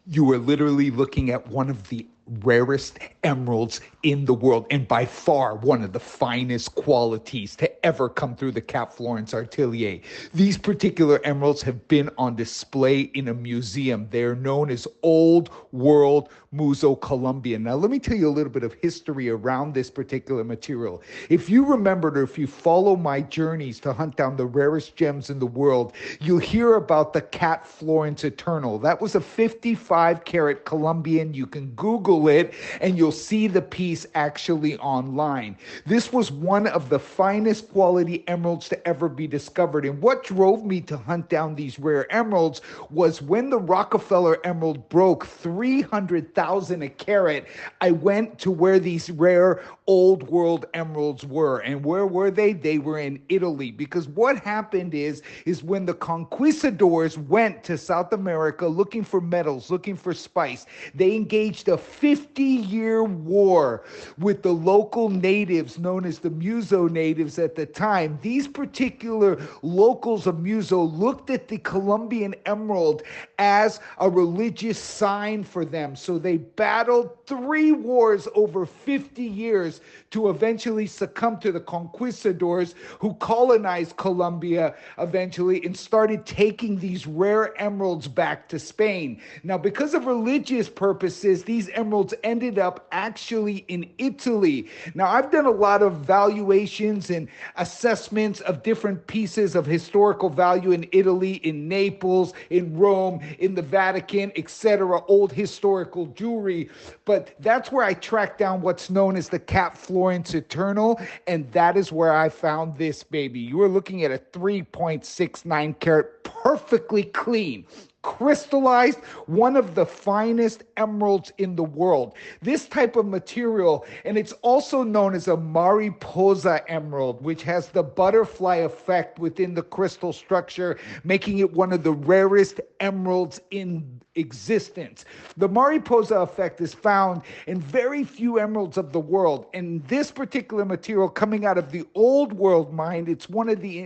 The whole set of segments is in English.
You are literally looking at one of the rarest emeralds in the world, and by far one of the finest qualities to ever come through the Cap Florence atelier. These particular emeralds have been on display in a museum. They're known as Old World Muzo Colombian. Now, let me tell you a little bit of history around this particular material. If you remembered, or if you follow my journeys to hunt down the rarest gems in the world, you'll hear about the Cat Florence Eternal. That was a 55 carat Colombian. You can Google it and you'll see the piece actually online. This was one of the finest quality emeralds to ever be discovered. And what drove me to hunt down these rare emeralds was when the Rockefeller emerald broke 300,000 a carat, I went to where these rare old world emeralds were. And where were they? They were in Italy. Because what happened is when the conquistadors went to South America looking for metals, looking for spice, they engaged a 50-year war with the local natives known as the Muzo natives at the time. These particular locals of Muzo looked at the Colombian emerald as a religious sign for them. So they battled 3 wars over 50 years to eventually succumb to the conquistadors who colonized Colombia eventually and started taking these rare emeralds back to Spain. Now, because of religious purposes, these emeralds ended up actually in Italy. Now, I've done a lot of valuations and assessments of different pieces of historical value in Italy, in Naples, in Rome, in the Vatican, etc., old historical jewelry. But that's where I tracked down what's known as the Cap Florence Eternal, and that is where I found this baby. You are looking at a 3.69 carat, perfectly clean, crystallized, one of the finest emeralds in the world. This type of material, and it's also known as a mariposa emerald, which has the butterfly effect within the crystal structure, making it one of the rarest emeralds in existence. The mariposa effect is found in very few emeralds of the world, and this particular material coming out of the old world mine, it's one of the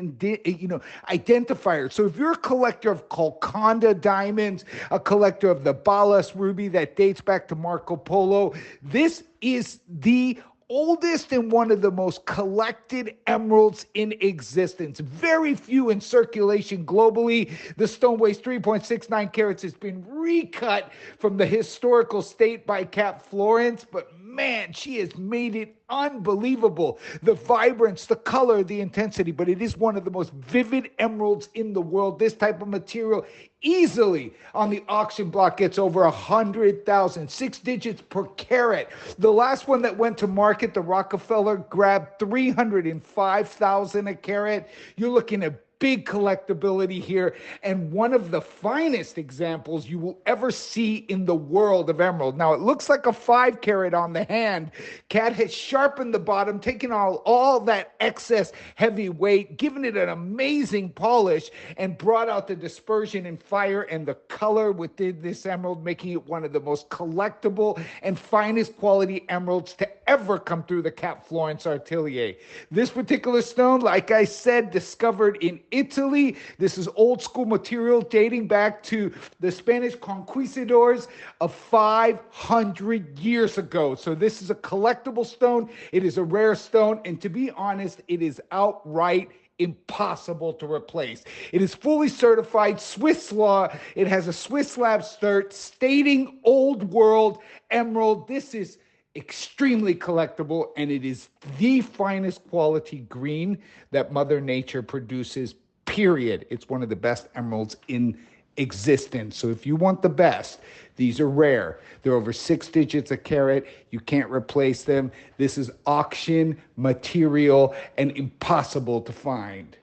identifiers. So if you're a collector of Golconda diamonds, a collector of the Balas ruby that dates back to Marco Polo, this is the oldest and one of the most collected emeralds in existence. Very few in circulation globally. The stone weighs 3.69 carats. It's been recut from the historical state by Cap Florence, but man, she has made it unbelievable. The vibrance, the color, the intensity, but it is one of the most vivid emeralds in the world. This type of material easily on the auction block gets over 100,000, 6 digits per carat. The last one that went to market, the Rockefeller, grabbed 305,000 a carat. You're looking at big collectability here, and one of the finest examples you will ever see in the world of emerald. Now, it looks like a 5 carat on the hand. Cat has sharpened the bottom, taken all that excess heavy weight, given it an amazing polish, and brought out the dispersion and fire and the color within this emerald, making it one of the most collectible and finest quality emeralds to ever come through the Cap Florence atelier. This particular stone, like I said, discovered in Italy. This is old school material dating back to the Spanish conquistadors of 500 years ago. So this is a collectible stone. It is a rare stone. And to be honest, it is outright impossible to replace. It is fully certified Swiss law. It has a Swiss lab cert stating old world emerald. This is extremely collectible, and it is the finest quality green that Mother Nature produces, period. It's one of the best emeralds in existence. So if you want the best, these are rare. They're over 6 digits a carat. You can't replace them. This is auction material and impossible to find.